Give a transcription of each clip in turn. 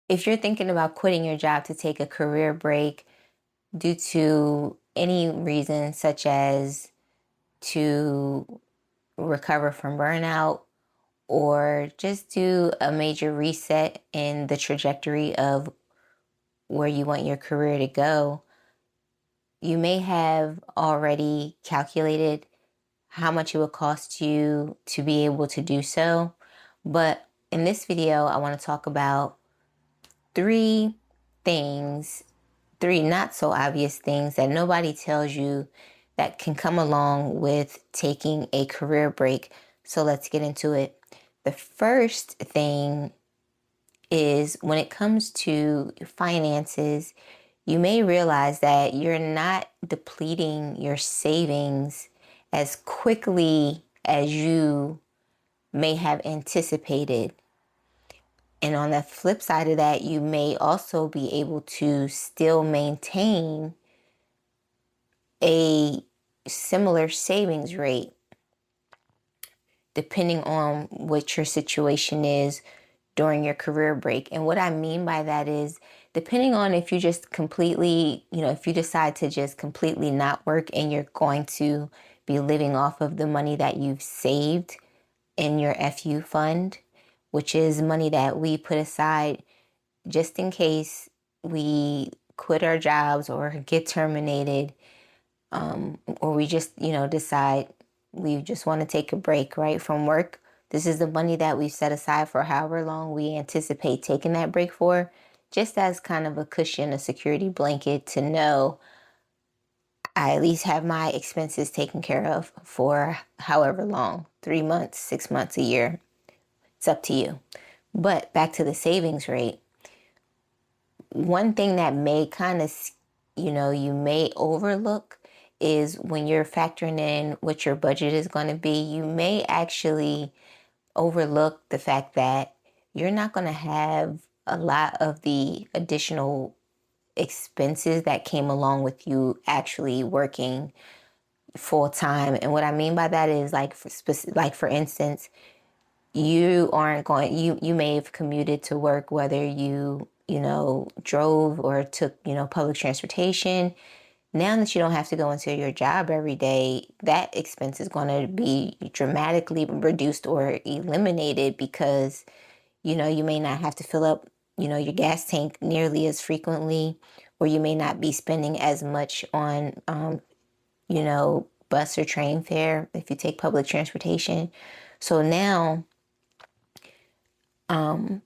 if you're thinking about quitting your job to take a career break due to any reason, such as to recover from burnout or just do a major reset in the trajectory of where you want your career to go, you may have already calculated how much it would cost you to be able to do so. But in this video, I want to talk about three things, three not so obvious things that nobody tells you that can come along with taking a career break. So let's get into it. The first thing is when it comes to finances, you may realize that you're not depleting your savings as quickly as you may have anticipated. And on the flip side of that, you may also be able to still maintain a similar savings rate depending on what your situation is during your career break. And what I mean by that is, depending on if you just completely, if you decide to just completely not work and you're going to be living off of the money that you've saved in your FU fund, which is money that we put aside just in case we quit our jobs or get terminated, or we just, decide we just want to take a break, right, from work. This is the money that we've set aside for however long we anticipate taking that break for, just as kind of a cushion, a security blanket to know I at least have my expenses taken care of for however long, 3 months, 6 months, a year. It's up to you. But back to the savings rate. One thing that may kind of, you may overlook is when you're factoring in what your budget is going to be, you may actually overlook the fact that you're not going to have a lot of the additional expenses that came along with you actually working full time. And what I mean by that is for instance, you aren't going, you may have commuted to work, whether you drove or took, public transportation. Now that you don't have to go into your job every day, that expense is going to be dramatically reduced or eliminated because, you may not have to fill up, your gas tank nearly as frequently, or you may not be spending as much on, bus or train fare if you take public transportation. So now,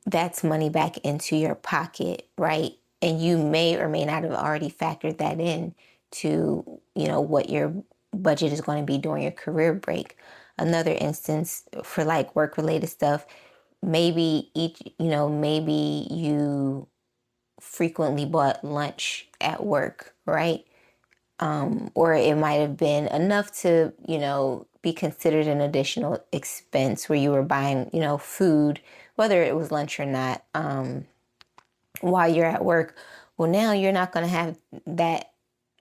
that's money back into your pocket, right? And you may or may not have already factored that in to, what your budget is going to be during your career break. Another instance for like work related stuff, maybe maybe you frequently bought lunch at work, right? Or it might have been enough to, be considered an additional expense where you were buying, food, whether it was lunch or not, while you're at work. Well, now you're not going to have that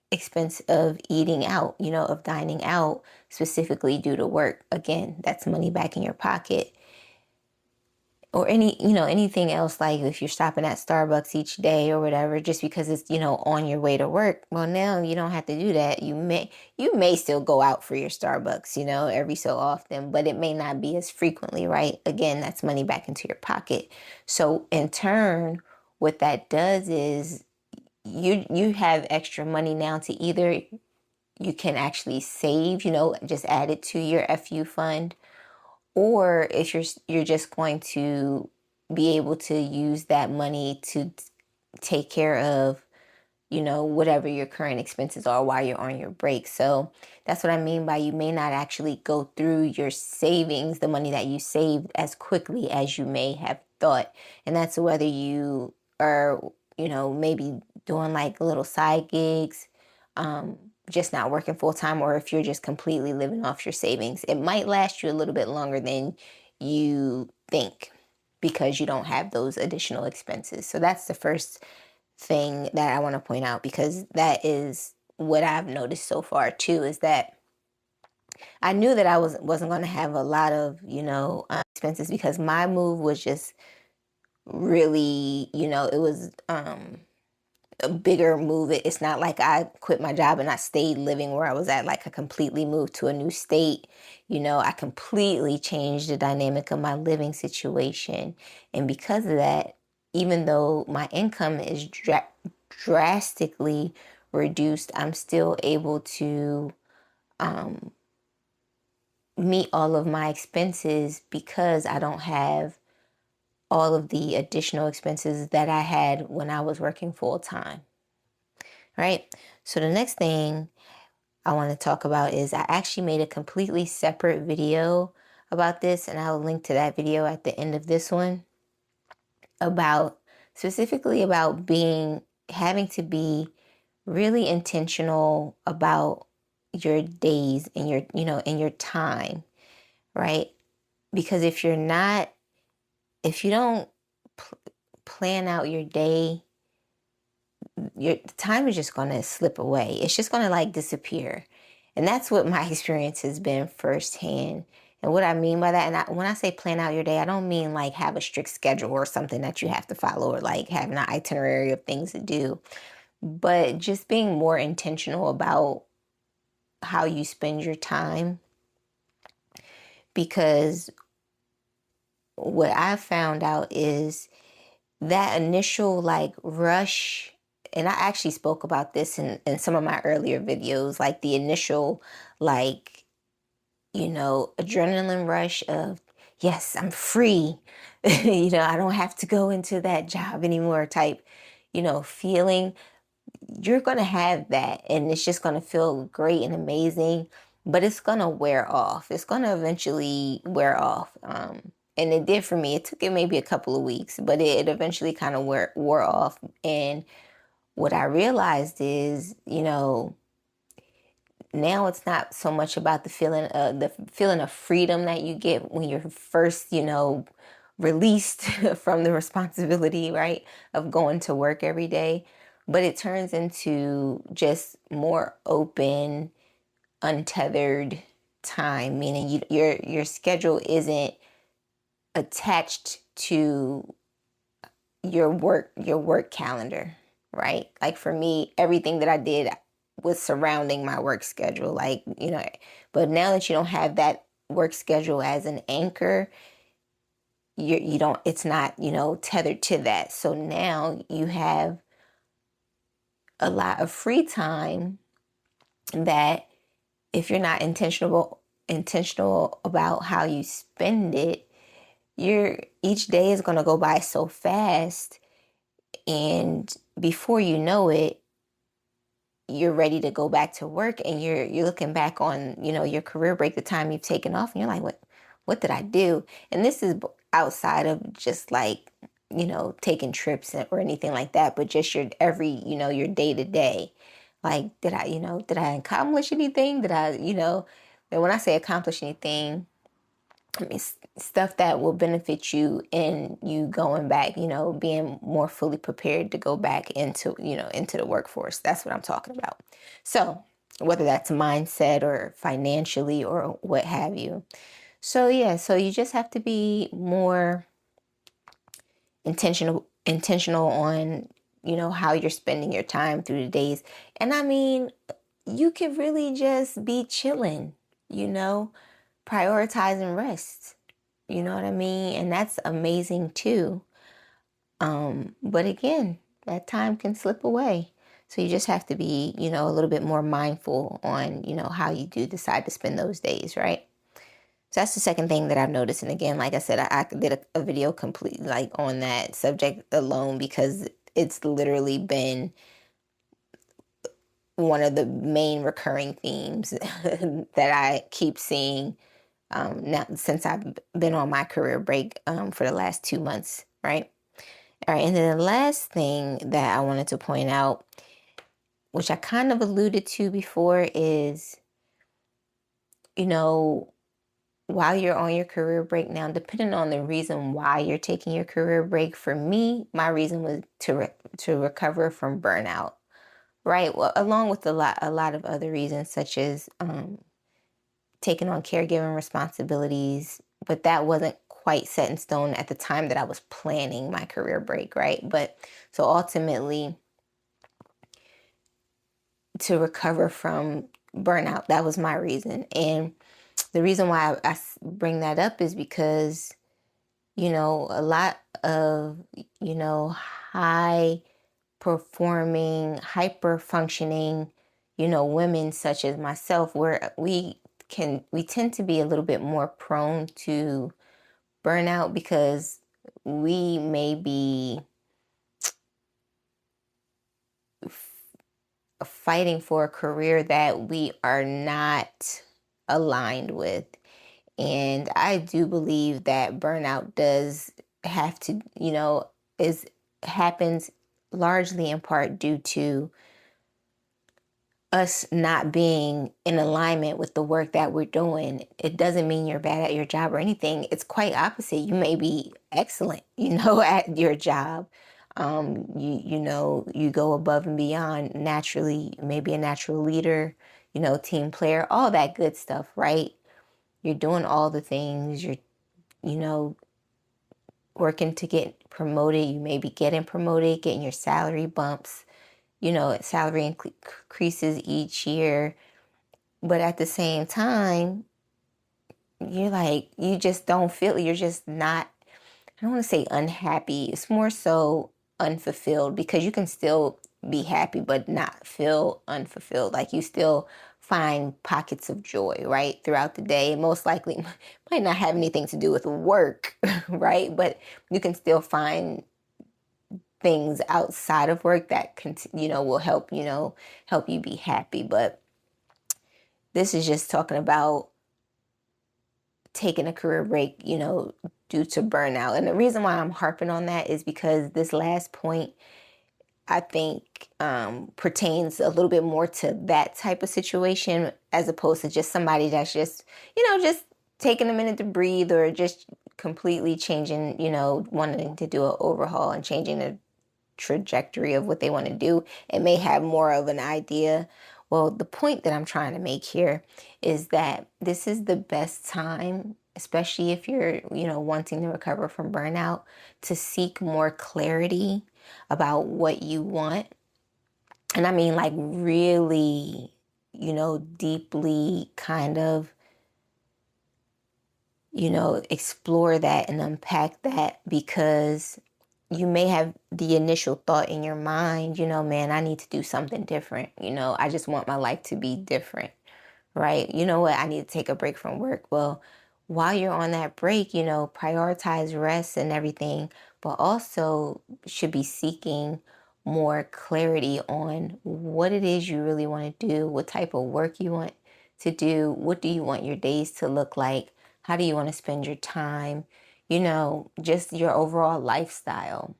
expense of eating out, of dining out specifically due to work. Again, that's money back in your pocket. Or anything else, like if you're stopping at Starbucks each day or whatever, just because it's, on your way to work. Well, now you don't have to do that. You may still go out for your Starbucks, every so often, but it may not be as frequently, right? Again, that's money back into your pocket. So in turn, what that does is you have extra money now to either you can actually save, just add it to your FU fund, or if you're just going to be able to use that money to take care of, whatever your current expenses are while you're on your break. So that's what I mean by you may not actually go through your savings, the money that you saved, as quickly as you may have thought. And that's whether you are, maybe doing like little side gigs, just not working full time, or if you're just completely living off your savings. It might last you a little bit longer than you think because you don't have those additional expenses. So that's the first thing that I want to point out, because that is what I've noticed so far too, is that I knew that I wasn't going to have a lot of, expenses, because my move was just really, it was a bigger move. It's not like I quit my job and I stayed living where I was at. Like I completely moved to a new state. I completely changed the dynamic of my living situation. And because of that, even though my income is drastically reduced, I'm still able to meet all of my expenses because I don't have all of the additional expenses that I had when I was working full time. Right? So the next thing I want to talk about is I actually made a completely separate video about this, and I'll link to that video at the end of this one, about specifically about having to be really intentional about your days and and your time, right? Because if you don't plan out your day, your time is just going to slip away. It's just going to like disappear. And that's what my experience has been firsthand. And what I mean by that, and when I say plan out your day, I don't mean like have a strict schedule or something that you have to follow, or like have an itinerary of things to do, but just being more intentional about how you spend your time. Because what I found out is that initial like rush, and I actually spoke about this in some of my earlier videos, like the initial like, adrenaline rush of, yes, I'm free. I don't have to go into that job anymore type, feeling. You're going to have that, and it's just going to feel great and amazing, but it's going to wear off. It's going to eventually wear off. And it did for me. It took it maybe a couple of weeks, but it eventually kind of wore off. And what I realized is, now it's not so much about the feeling of freedom that you get when you're first, released from the responsibility, right, of going to work every day, but it turns into just more open, untethered time, meaning your schedule isn't attached to your work calendar, right? Like for me, everything that I did was surrounding my work schedule, like, but now that you don't have that work schedule as an anchor, you don't, it's not, tethered to that. So now you have a lot of free time that, if you're not intentional about how you spend it, each day is going to go by so fast, and before you know it, you're ready to go back to work, and you're looking back on, your career break, the time you've taken off, and you're like, what did I do? And this is outside of just like, taking trips or anything like that, but just your your day to day. Like, did I accomplish anything? And when I say accomplish anything, I mean, stuff that will benefit you in you going back, being more fully prepared to go back into the workforce. That's what I'm talking about. So whether that's mindset or financially or what have you. So yeah, so you just have to be more intentional on, how you're spending your time through the days. And I mean, you can really just be chilling, prioritizing rest. You know what I mean? And that's amazing too. But again, that time can slip away. So you just have to be, a little bit more mindful on, how you do decide to spend those days, right? So that's the second thing that I've noticed. And again, like I said, I did a video completely like on that subject alone, because it's literally been one of the main recurring themes that I keep seeing now since I've been on my career break for the last 2 months, right? All right, and then the last thing that I wanted to point out, which I kind of alluded to before, is, while you're on your career break now, depending on the reason why you're taking your career break, for me, my reason was to recover from burnout, right? Well, along with a lot of other reasons, such as taking on caregiving responsibilities, but that wasn't quite set in stone at the time that I was planning my career break, right? But so ultimately, to recover from burnout, that was my reason. And the reason why I bring that up is because, a lot of, high performing, hyper functioning, women such as myself, where we tend to be a little bit more prone to burnout because we may be fighting for a career that we are not aligned with. And I do believe that burnout does have to, is happens largely in part due to us not being in alignment with the work that we're doing. It doesn't mean you're bad at your job or anything. It's quite opposite. You may be excellent, at your job. You go above and beyond naturally, maybe a natural leader, team player, all that good stuff, right? You're doing all the things. You're, you know, working to get promoted. You may be getting promoted, getting your salary bumps, salary increases each year. But at the same time, you're like, you just don't feel, you're just not, I don't want to say unhappy. It's more so unfulfilled because you can still be happy, but not feel unfulfilled. Like you still find pockets of joy, right? Throughout the day. Most likely might not have anything to do with work, right? But you can still find things outside of work that can, will help, help you be happy. But this is just talking about taking a career break, due to burnout. And the reason why I'm harping on that is because this last point, I think, pertains a little bit more to that type of situation as opposed to just somebody that's just, just taking a minute to breathe or just completely changing, wanting to do an overhaul and changing the trajectory of what they want to do. It may have more of an idea. Well, the point that I'm trying to make here is that this is the best time, especially if you're, wanting to recover from burnout, to seek more clarity about what you want. And I mean, like, really, deeply kind of, explore that and unpack that, because you may have the initial thought in your mind, man, I need to do something different. I just want my life to be different, right? You know what? I need to take a break from work. Well, while you're on that break, prioritize rest and everything, but also should be seeking more clarity on what it is you really want to do, what type of work you want to do, what do you want your days to look like, how do you want to spend your time, just your overall lifestyle.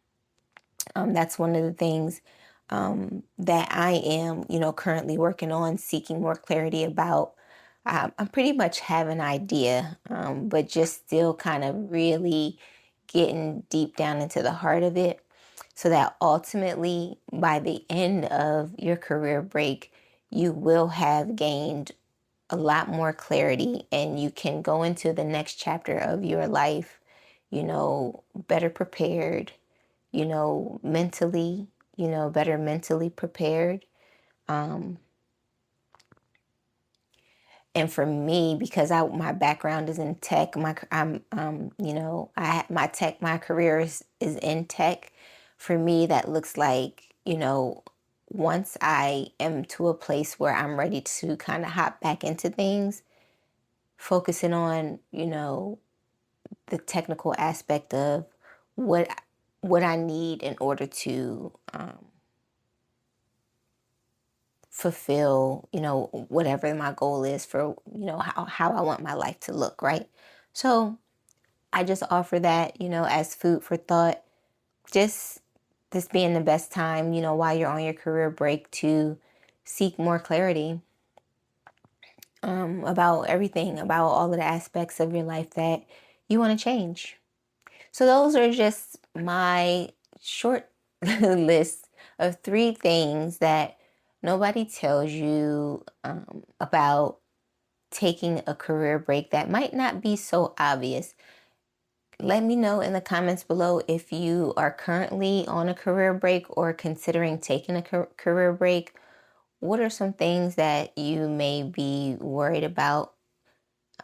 That's one of the things that I am, currently working on, seeking more clarity about. I pretty much have an idea, but just still kind of really getting deep down into the heart of it, so that ultimately by the end of your career break, you will have gained a lot more clarity and you can go into the next chapter of your life, better prepared, mentally, better mentally prepared. Um, and for me, because my background is in tech, my career is in tech. For me, that looks like, once I am to a place where I'm ready to kind of hop back into things, focusing on, the technical aspect of what what I need in order to fulfill, whatever my goal is for, how I want my life to look, right? So I just offer that, as food for thought. Just this being the best time, while you're on your career break, to seek more clarity about everything, about all of the aspects of your life that you want to change. So those are just my short list of 3 things that nobody tells you about taking a career break that might not be so obvious. let me know in the comments below if you are currently on a career break or considering taking a career break. What are some things that you may be worried about?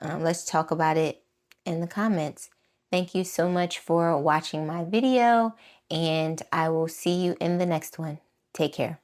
Let's talk about it in the comments. Thank you so much for watching my video, and I will see you in the next one. Take care.